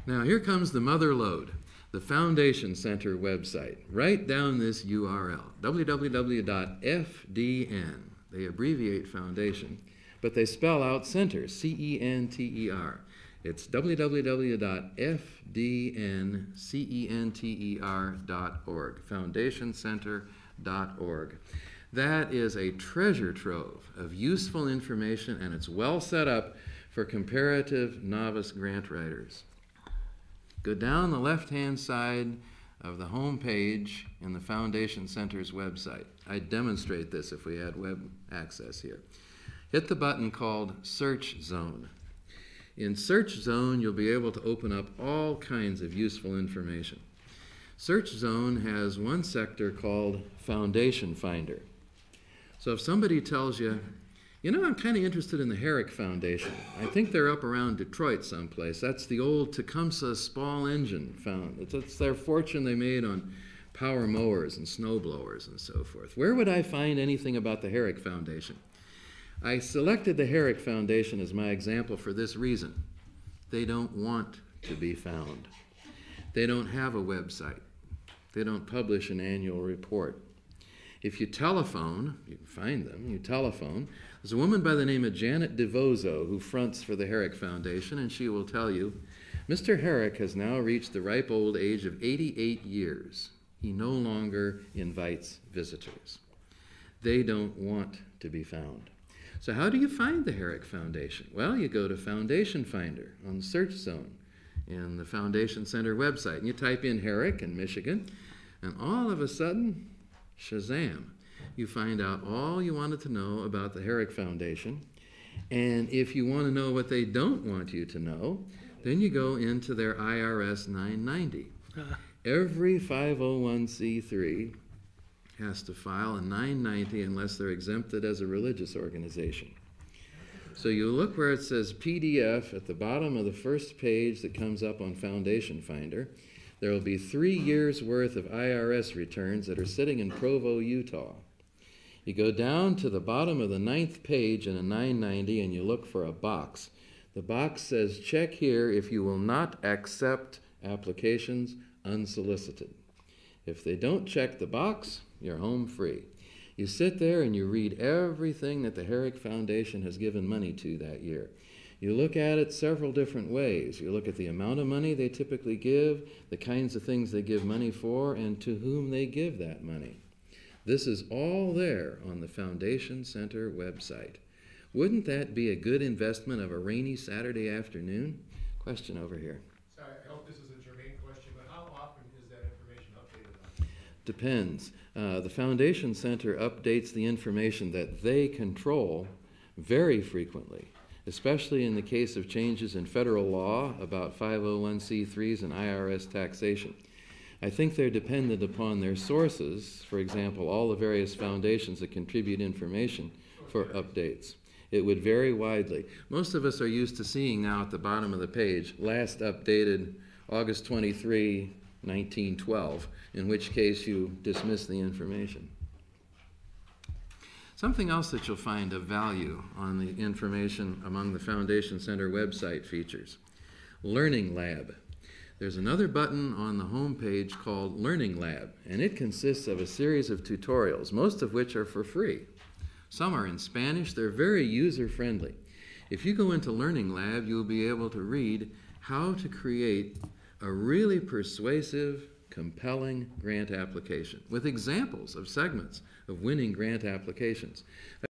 Now here comes the mother lode, the Foundation Center website. Write down this URL, www.fdn. They abbreviate foundation, but they spell out center, C-E-N-T-E-R. It's www.fdncenter.org, foundationcenter.org. That is a treasure trove of useful information, and it's well set up for comparative novice grant writers. Go down the left-hand side of the home page in the Foundation Center's website. I'd demonstrate this if we had web access here. Hit the button called Search Zone. In Search Zone, you'll be able to open up all kinds of useful information. Search Zone has one sector called Foundation Finder. So if somebody tells you, you know, I'm kind of interested in the Herrick Foundation. I think they're up around Detroit someplace. That's the old Tecumseh Spall engine found. It's their fortune they made on power mowers and snow blowers and so forth. Where would I find anything about the Herrick Foundation? I selected the Herrick Foundation as my example for this reason. They don't want to be found. They don't have a website. They don't publish an annual report. If you telephone, you can find them, you telephone. There's a woman by the name of Janet DeVozo who fronts for the Herrick Foundation, and she will tell you, Mr. Herrick has now reached the ripe old age of 88 years. He no longer invites visitors. They don't want to be found. So how do you find the Herrick Foundation? Well, you go to Foundation Finder on the Search Zone in the Foundation Center website, and you type in Herrick in Michigan, and all of a sudden, Shazam, you find out all you wanted to know about the Herrick Foundation. And if you want to know what they don't want you to know, then you go into their IRS 990. Every 501c3 has to file a 990 unless they're exempted as a religious organization. So you look where it says PDF at the bottom of the first page that comes up on Foundation Finder. There will be 3 years' worth of IRS returns that are sitting in Provo, Utah. You go down to the bottom of the 9th page in a 990 and you look for a box. The box says, check here if you will not accept applications unsolicited. If they don't check the box, you're home free. You sit there and you read everything that the Herrick Foundation has given money to that year. You look at it several different ways. You look at the amount of money they typically give, the kinds of things they give money for, and to whom they give that money. This is all there on the Foundation Center website. Wouldn't that be a good investment of a rainy Saturday afternoon? Question over here. Sorry, I hope this is a germane question, but how often is that information updated on? Depends. The Foundation Center updates the information that they control very frequently, especially in the case of changes in federal law about 501c3s and IRS taxation. I think they're dependent upon their sources, for example, all the various foundations that contribute information for updates. It would vary widely. Most of us are used to seeing now at the bottom of the page, last updated August 23, 1912, in which case you dismiss the information. Something else that you'll find of value on the information among the Foundation Center website features. Learning Lab. There's another button on the home page called Learning Lab, and it consists of a series of tutorials, most of which are for free. Some are in Spanish. They're very user-friendly. If you go into Learning Lab, you'll be able to read how to create a really persuasive, compelling grant application with examples of segments of winning grant applications.